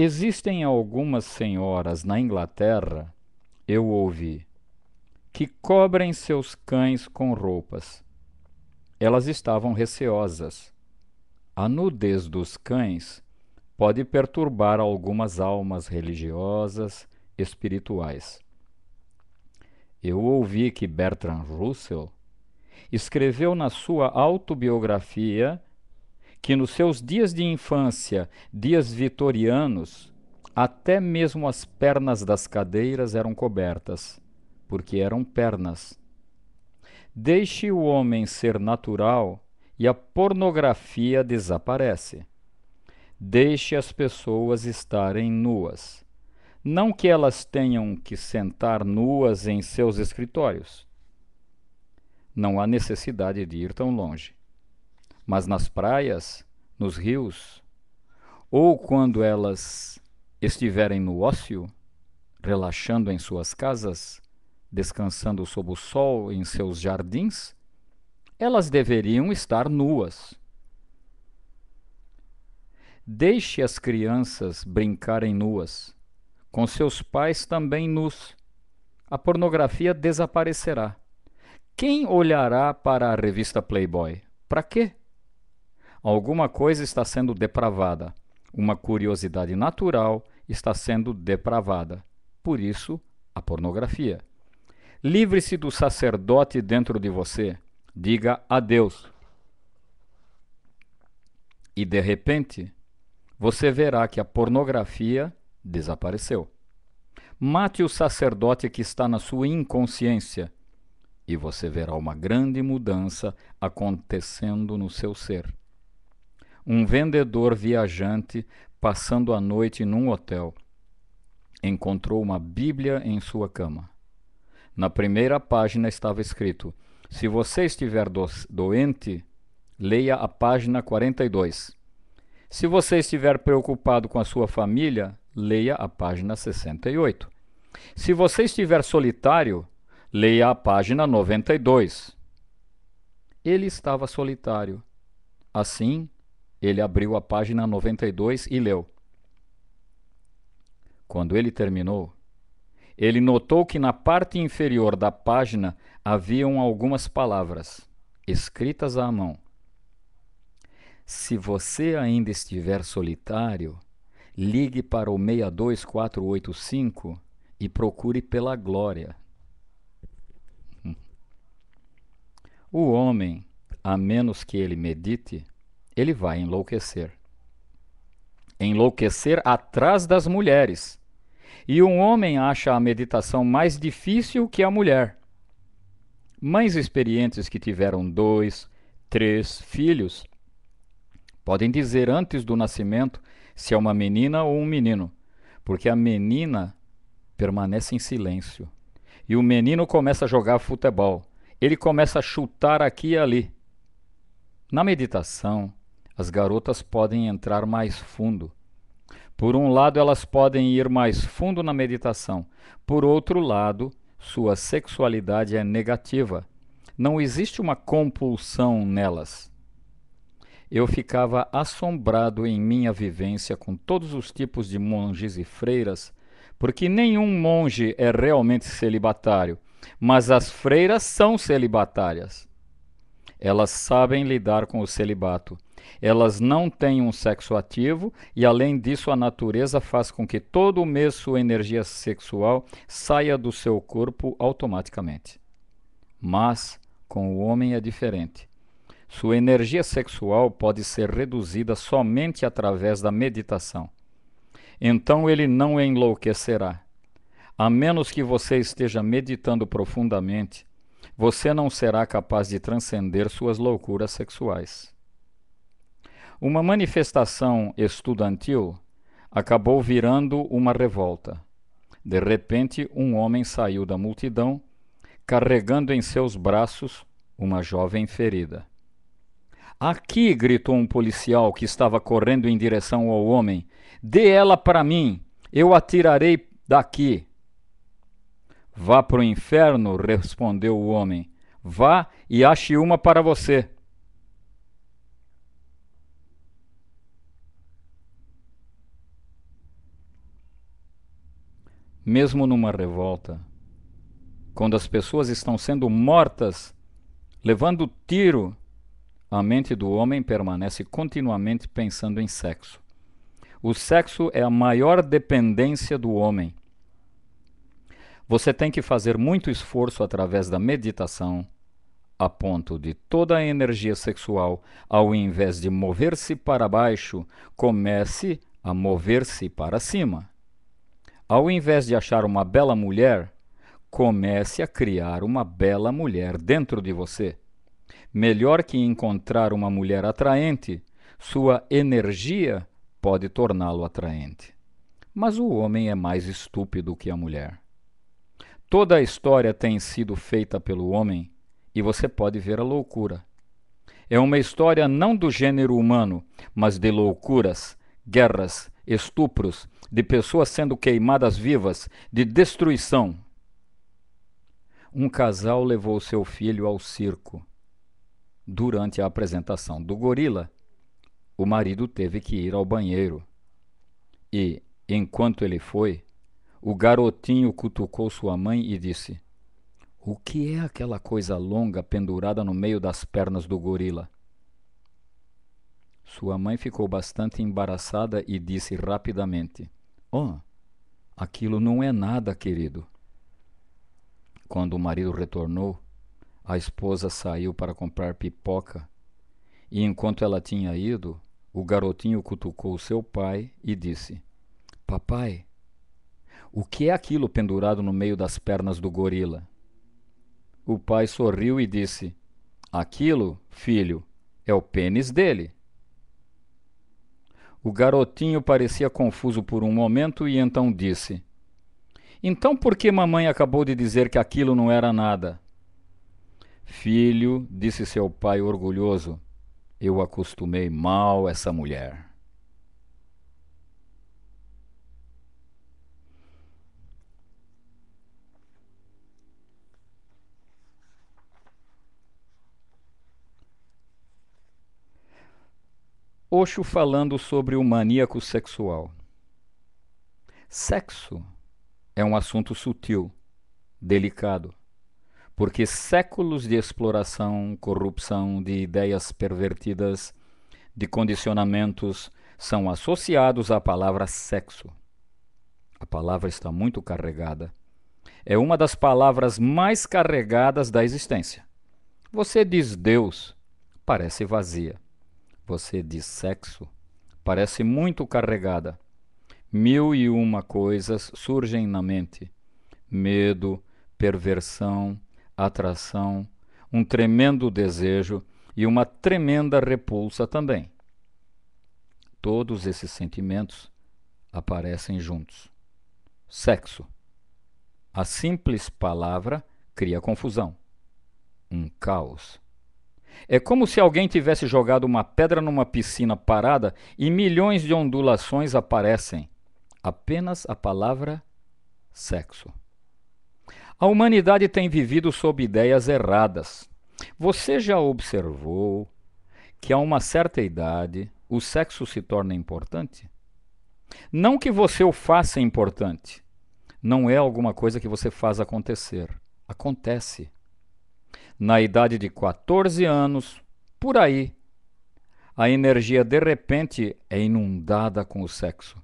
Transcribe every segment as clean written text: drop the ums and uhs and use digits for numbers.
Existem algumas senhoras na Inglaterra, eu ouvi, que cobrem seus cães com roupas. Elas estavam receosas. A nudez dos cães pode perturbar algumas almas religiosas, espirituais. Eu ouvi que Bertrand Russell escreveu na sua autobiografia que nos seus dias de infância, dias vitorianos, até mesmo as pernas das cadeiras eram cobertas, porque eram pernas. Deixe o homem ser natural e a pornografia desaparece. Deixe as pessoas estarem nuas. Não que elas tenham que sentar nuas em seus escritórios. Não há necessidade de ir tão longe. Mas nas praias, nos rios, ou quando elas estiverem no ócio, relaxando em suas casas, descansando sob o sol em seus jardins, elas deveriam estar nuas. Deixe as crianças brincarem nuas, com seus pais também nus. A pornografia desaparecerá. Quem olhará para a revista Playboy? Para quê? Alguma coisa está sendo depravada. Uma curiosidade natural está sendo depravada. Por isso, a pornografia. Livre-se do sacerdote dentro de você. Diga adeus. E de repente, você verá que a pornografia desapareceu. Mate o sacerdote que está na sua inconsciência e você verá uma grande mudança acontecendo no seu ser. Um vendedor viajante passando a noite num hotel encontrou uma Bíblia em sua cama. Na primeira página estava escrito: se você estiver doente, leia a página 42. Se você estiver preocupado com a sua família, leia a página 68. Se você estiver solitário, leia a página 92. Ele estava solitário. Assim, ele abriu a página 92 e leu. Quando ele terminou, ele notou que na parte inferior da página haviam algumas palavras, escritas à mão. Se você ainda estiver solitário, ligue para o 62485 e procure pela glória. O homem, a menos que ele medite, ele vai enlouquecer. Enlouquecer atrás das mulheres. E um homem acha a meditação mais difícil que a mulher. Mães experientes que tiveram 2, 3 filhos podem dizer antes do nascimento se é uma menina ou um menino, porque a menina permanece em silêncio. E o menino começa a jogar futebol. Ele começa a chutar aqui e ali. Na meditação, as garotas podem entrar mais fundo. Por um lado, elas podem ir mais fundo na meditação. Por outro lado, sua sexualidade é negativa. Não existe uma compulsão nelas. Eu ficava assombrado em minha vivência com todos os tipos de monges e freiras, porque nenhum monge é realmente celibatário, mas as freiras são celibatárias. Elas sabem lidar com o celibato. Elas não têm um sexo ativo e, além disso, a natureza faz com que todo mês sua energia sexual saia do seu corpo automaticamente. Mas com o homem é diferente. Sua energia sexual pode ser reduzida somente através da meditação. Então ele não enlouquecerá. A menos que você esteja meditando profundamente, você não será capaz de transcender suas loucuras sexuais. Uma manifestação estudantil acabou virando uma revolta. De repente, um homem saiu da multidão, carregando em seus braços uma jovem ferida. Aqui, gritou um policial que estava correndo em direção ao homem. Dê ela para mim, eu a tirarei daqui. Vá para o inferno, respondeu o homem. Vá e ache uma para você. mesmo numa revolta, quando as pessoas estão sendo mortas, levando tiro, a mente do homem permanece continuamente pensando em sexo. O sexo é a maior dependência do homem. Você tem que fazer muito esforço através da meditação, a ponto de toda a energia sexual, ao invés de mover-se para baixo, comece a mover-se para cima. Ao invés de achar uma bela mulher, comece a criar uma bela mulher dentro de você. Melhor que encontrar uma mulher atraente, sua energia pode torná-lo atraente. Mas o homem é mais estúpido que a mulher. Toda a história tem sido feita pelo homem e você pode ver a loucura. É uma história não do gênero humano, mas de loucuras, guerras, estupros, de pessoas sendo queimadas vivas, de destruição. Um casal levou seu filho ao circo. Durante a apresentação do gorila, o marido teve que ir ao banheiro. E, enquanto ele foi, o garotinho cutucou sua mãe e disse: "O que é aquela coisa longa pendurada no meio das pernas do gorila?" Sua mãe ficou bastante embaraçada e disse rapidamente: "Oh, aquilo não é nada, querido." Quando o marido retornou, a esposa saiu para comprar pipoca e, enquanto ela tinha ido, o garotinho cutucou seu pai e disse: "Papai, o que é aquilo pendurado no meio das pernas do gorila?" O pai sorriu e disse: "Aquilo, filho, é o pênis dele." O garotinho parecia confuso por um momento e então disse: "Então por que mamãe acabou de dizer que aquilo não era nada?" "Filho", disse seu pai orgulhoso, "eu acostumei mal essa mulher." Osho falando sobre o maníaco sexual. Sexo é um assunto sutil, delicado, porque séculos de exploração, corrupção, de ideias pervertidas, de condicionamentos são associados à palavra sexo. A palavra está muito carregada. É uma das palavras mais carregadas da existência. Você diz Deus, parece vazia. Você diz sexo, parece muito carregada. 1001 coisas surgem na mente: medo, perversão, atração, um tremendo desejo e uma tremenda repulsa também. Todos esses sentimentos aparecem juntos. Sexo. A simples palavra cria confusão, um caos. É como se alguém tivesse jogado uma pedra numa piscina parada e milhões de ondulações aparecem. Apenas a palavra sexo. A humanidade tem vivido sob ideias erradas. Você já observou que a uma certa idade o sexo se torna importante? Não que você o faça importante. Não é alguma coisa que você faz acontecer. Acontece. Na idade de 14 anos, por aí, a energia de repente é inundada com o sexo.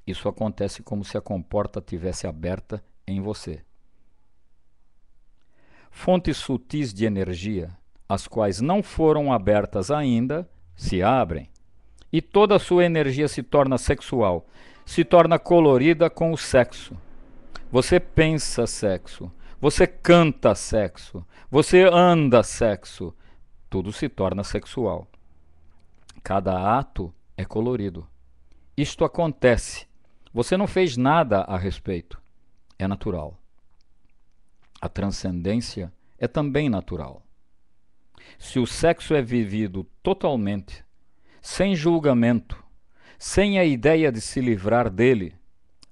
Isso acontece como se a comporta tivesse aberta em você. Fontes sutis de energia, as quais não foram abertas ainda, se abrem. E toda a sua energia se torna sexual, se torna colorida com o sexo. Você pensa sexo, você canta sexo, você anda sexo, tudo se torna sexual. Cada ato é colorido. Isto acontece. Você não fez nada a respeito. É natural. A transcendência é também natural. Se o sexo é vivido totalmente, sem julgamento, sem a ideia de se livrar dele,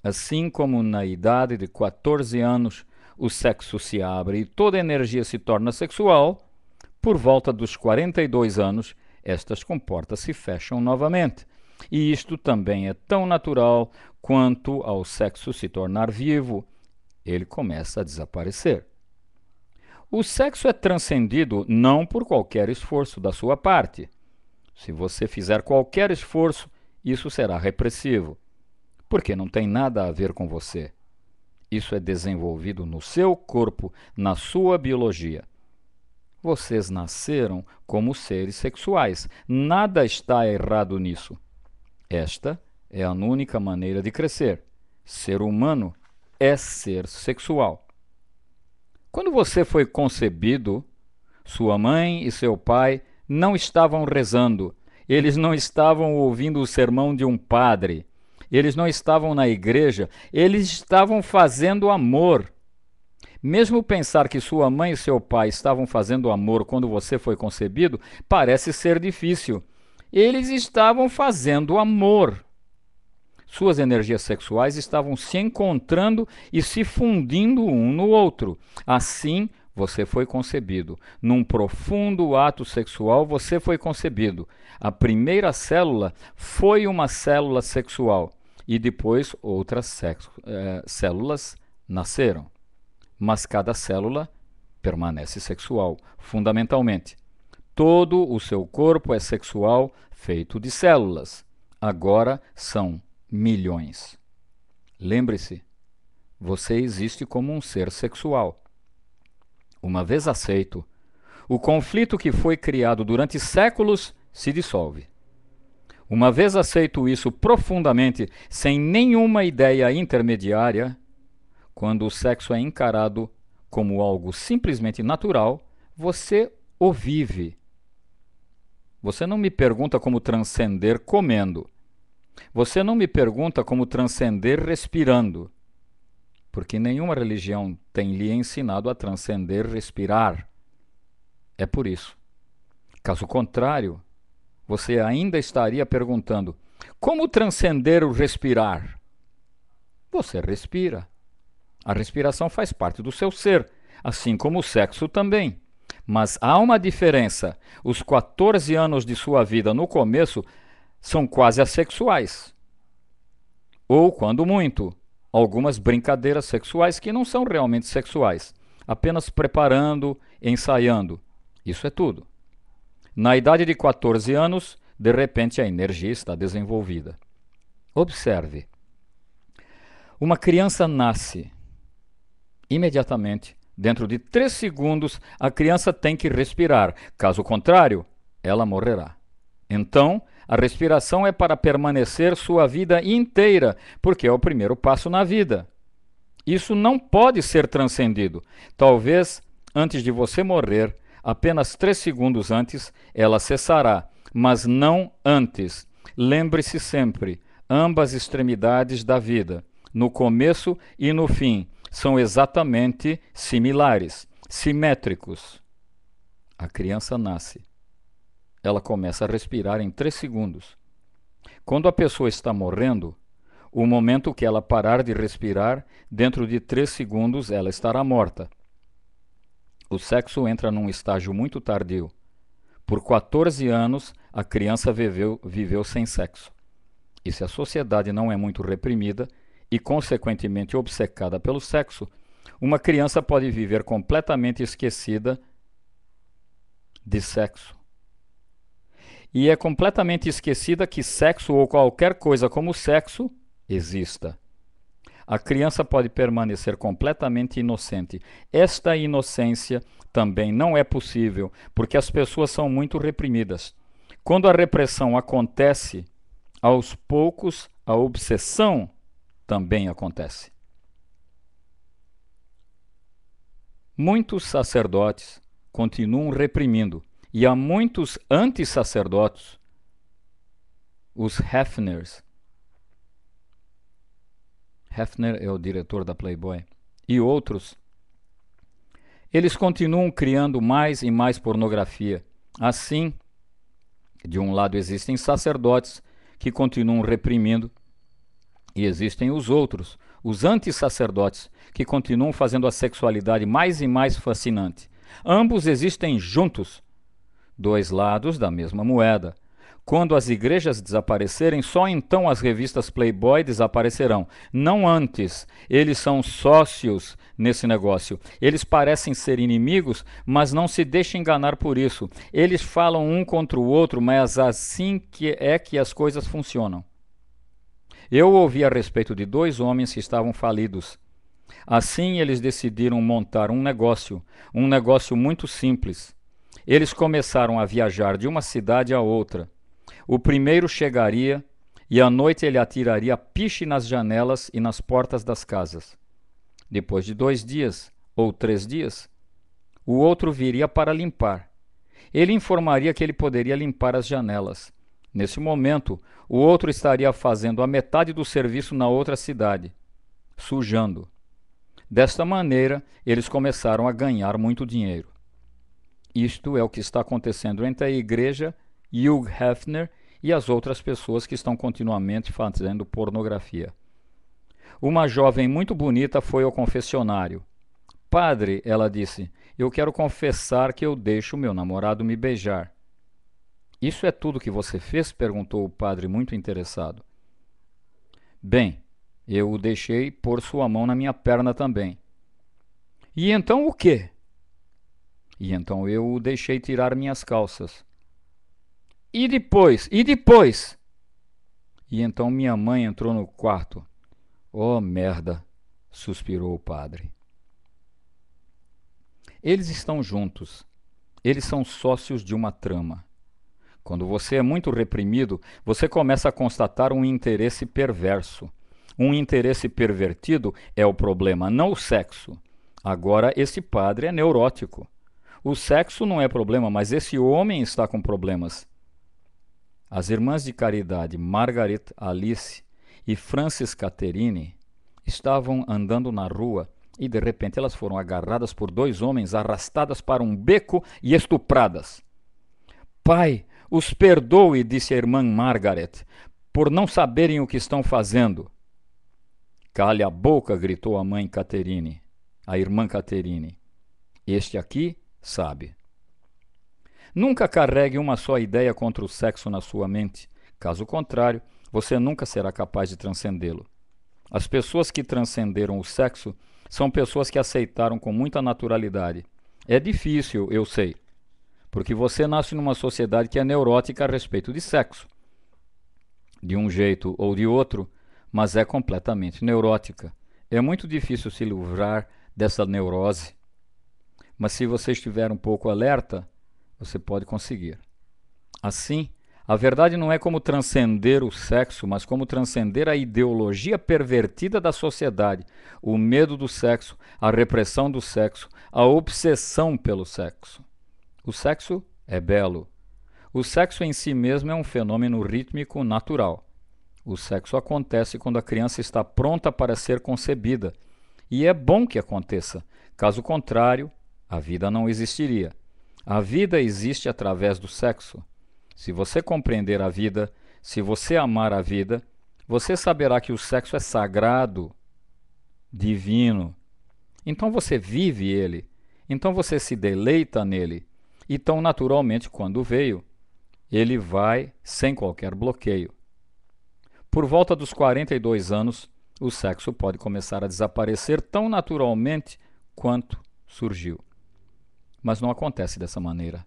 assim como na idade de 14 anos o sexo se abre e toda a energia se torna sexual, por volta dos 42 anos, estas comportas se fecham novamente. E isto também é tão natural quanto ao sexo se tornar vivo, ele começa a desaparecer. O sexo é transcendido não por qualquer esforço da sua parte. Se você fizer qualquer esforço, isso será repressivo, porque não tem nada a ver com você. Isso é desenvolvido no seu corpo, na sua biologia. Vocês nasceram como seres sexuais. Nada está errado nisso. Esta é a única maneira de crescer. Ser humano é ser sexual. Quando você foi concebido, sua mãe e seu pai não estavam rezando, eles não estavam ouvindo o sermão de um padre, eles não estavam na igreja, eles estavam fazendo amor. Mesmo pensar que sua mãe e seu pai estavam fazendo amor quando você foi concebido, parece ser difícil. Eles estavam fazendo amor. Suas energias sexuais estavam se encontrando e se fundindo um no outro. Assim, você foi concebido. Num profundo ato sexual, você foi concebido. A primeira célula foi uma célula sexual e depois outras células nasceram. Mas cada célula permanece sexual, fundamentalmente. Todo o seu corpo é sexual, feito de células. Agora são milhões. Lembre-se, você existe como um ser sexual. Uma vez aceito, o conflito que foi criado durante séculos se dissolve. Uma vez aceito isso profundamente, sem nenhuma ideia intermediária, quando o sexo é encarado como algo simplesmente natural, você o vive. Você não me pergunta como transcender comendo. Você não me pergunta como transcender respirando, porque nenhuma religião tem lhe ensinado a transcender respirar. É por isso. Caso contrário, você ainda estaria perguntando: como transcender o respirar? Você respira. A respiração faz parte do seu ser, assim como o sexo também. Mas há uma diferença. Os 14 anos de sua vida no começo são quase assexuais. Ou, quando muito, algumas brincadeiras sexuais que não são realmente sexuais, apenas preparando, ensaiando. Isso é tudo. Na idade de 14 anos, de repente a energia está desenvolvida. Observe. Uma criança nasce. Imediatamente, dentro de 3 segundos, a criança tem que respirar. Caso contrário, ela morrerá. Então, a respiração é para permanecer sua vida inteira, porque é o primeiro passo na vida. Isso não pode ser transcendido. Talvez, antes de você morrer, apenas 3 segundos antes, ela cessará, mas não antes. Lembre-se sempre, ambas extremidades da vida, no começo e no fim, são exatamente similares, simétricos. A criança nasce. Ela começa a respirar em 3 segundos. Quando a pessoa está morrendo, o momento que ela parar de respirar, dentro de 3 segundos ela estará morta. O sexo entra num estágio muito tardio. Por 14 anos, a criança viveu sem sexo. E se a sociedade não é muito reprimida e, consequentemente, obcecada pelo sexo, uma criança pode viver completamente esquecida de sexo. E é completamente esquecida que sexo ou qualquer coisa como sexo exista. A criança pode permanecer completamente inocente. Esta inocência também não é possível, porque as pessoas são muito reprimidas. Quando a repressão acontece, aos poucos a obsessão também acontece. Muitos sacerdotes continuam reprimindo, e há muitos antissacerdotes, os Hefners. Hefner é o diretor da Playboy. E outros. Eles continuam criando mais e mais pornografia. Assim, de um lado existem sacerdotes que continuam reprimindo, e existem os outros, os antissacerdotes, que continuam fazendo a sexualidade mais e mais fascinante. Ambos existem juntos, 2 lados da mesma moeda. Quando as igrejas desaparecerem, só então as revistas Playboy desaparecerão. Não antes. Eles são sócios nesse negócio. Eles parecem ser inimigos, mas não se deixem enganar por isso. Eles falam um contra o outro, mas assim que as coisas funcionam. Eu ouvi a respeito de 2 homens que estavam falidos. Assim eles decidiram montar um negócio muito simples. Eles começaram a viajar de uma cidade a outra. O primeiro chegaria e à noite ele atiraria piche nas janelas e nas portas das casas. Depois de 2 dias ou 3 dias, o outro viria para limpar. Ele informaria que ele poderia limpar as janelas. Nesse momento, o outro estaria fazendo a metade do serviço na outra cidade, sujando. Desta maneira, eles começaram a ganhar muito dinheiro. Isto é o que está acontecendo entre a igreja, Hugh Hefner e as outras pessoas que estão continuamente fazendo pornografia. Uma jovem muito bonita foi ao confessionário. Padre, ela disse, eu quero confessar que eu deixo meu namorado me beijar. Isso é tudo que você fez? Perguntou o padre, muito interessado. Bem, eu o deixei pôr sua mão na minha perna também. E então o quê? E então eu o deixei tirar minhas calças. E depois? E depois? E então minha mãe entrou no quarto. Oh, merda! Suspirou o padre. Eles estão juntos. Eles são sócios de uma trama. Quando você é muito reprimido, você começa a constatar um interesse perverso. Um interesse pervertido é o problema, não o sexo. Agora, esse padre é neurótico. O sexo não é problema, mas esse homem está com problemas. As irmãs de caridade Margaret Alice e Frances Catherine estavam andando na rua e de repente elas foram agarradas por 2 homens, arrastadas para um beco e estupradas. Pai, os perdoe, disse a irmã Margaret, por não saberem o que estão fazendo. Cale a boca, gritou a mãe Catherine, a irmã Catherine. Este aqui sabe. Nunca carregue uma só ideia contra o sexo na sua mente. Caso contrário, você nunca será capaz de transcendê-lo. As pessoas que transcenderam o sexo são pessoas que aceitaram com muita naturalidade. É difícil, eu sei, porque você nasce numa sociedade que é neurótica a respeito de sexo. De um jeito ou de outro, mas é completamente neurótica. É muito difícil se livrar dessa neurose. Mas se você estiver um pouco alerta, você pode conseguir. Assim, a verdade não é como transcender o sexo, mas como transcender a ideologia pervertida da sociedade, o medo do sexo, a repressão do sexo, a obsessão pelo sexo. O sexo é belo. O sexo em si mesmo é um fenômeno rítmico natural. O sexo acontece quando a criança está pronta para ser concebida. E é bom que aconteça. Caso contrário, a vida não existiria. A vida existe através do sexo. Se você compreender a vida, se você amar a vida, você saberá que o sexo é sagrado, divino. Então você vive ele. Então você se deleita nele. E tão naturalmente, quando veio, ele vai sem qualquer bloqueio. Por volta dos 42 anos, o sexo pode começar a desaparecer tão naturalmente quanto surgiu. Mas não acontece dessa maneira.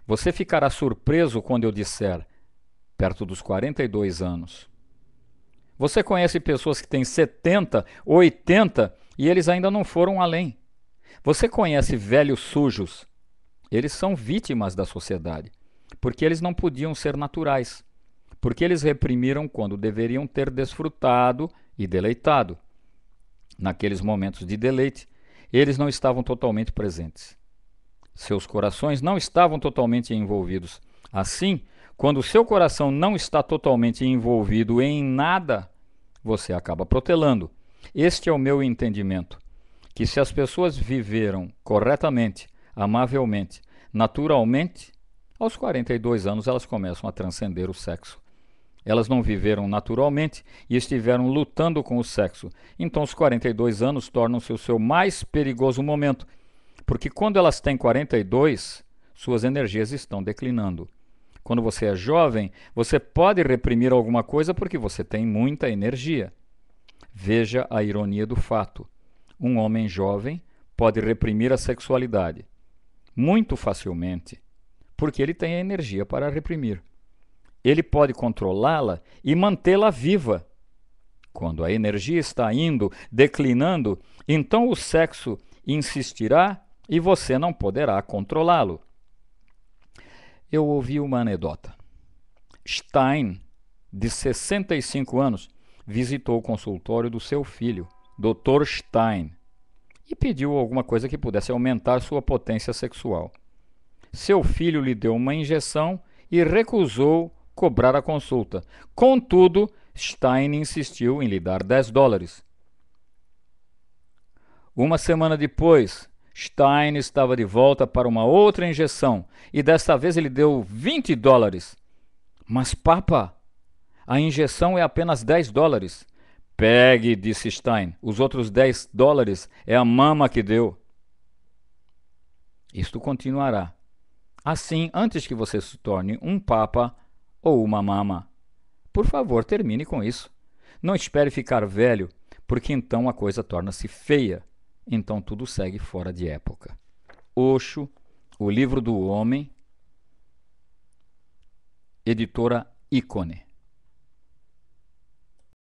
Você ficará surpreso quando eu disser, perto dos 42 anos. Você conhece pessoas que têm 70, 80 e eles ainda não foram além. Você conhece velhos sujos. Eles são vítimas da sociedade, porque eles não podiam ser naturais, porque eles reprimiram quando deveriam ter desfrutado e deleitado. Naqueles momentos de deleite, eles não estavam totalmente presentes. Seus corações não estavam totalmente envolvidos. Assim, quando seu coração não está totalmente envolvido em nada, você acaba protelando. Este é o meu entendimento, que se as pessoas viveram corretamente, amavelmente, naturalmente, aos 42 anos elas começam a transcender o sexo. Elas não viveram naturalmente e estiveram lutando com o sexo. Então os 42 anos tornam-se o seu mais perigoso momento, porque quando elas têm 42, suas energias estão declinando. Quando você é jovem, você pode reprimir alguma coisa porque você tem muita energia. Veja a ironia do fato. Um homem jovem pode reprimir a sexualidade muito facilmente, porque ele tem a energia para reprimir. Ele pode controlá-la e mantê-la viva. Quando a energia está indo, declinando, então o sexo insistirá e você não poderá controlá-lo. Eu ouvi uma anedota. Stein, de 65 anos, visitou o consultório do seu filho, Dr. Stein, e pediu alguma coisa que pudesse aumentar sua potência sexual. Seu filho lhe deu uma injeção e recusou cobrar a consulta. Contudo, Stein insistiu em lhe dar $10. Uma semana depois, Stein estava de volta para uma outra injeção e desta vez ele deu $20. Mas, papa, a injeção é apenas $10. Pegue, disse Stein, os outros $10 é a mama que deu. Isto continuará. Assim, antes que você se torne um papa ou uma mama. Por favor, termine com isso. Não espere ficar velho, porque então a coisa torna-se feia. Então tudo segue fora de época. Osho, O Livro do Homem, editora Ícone.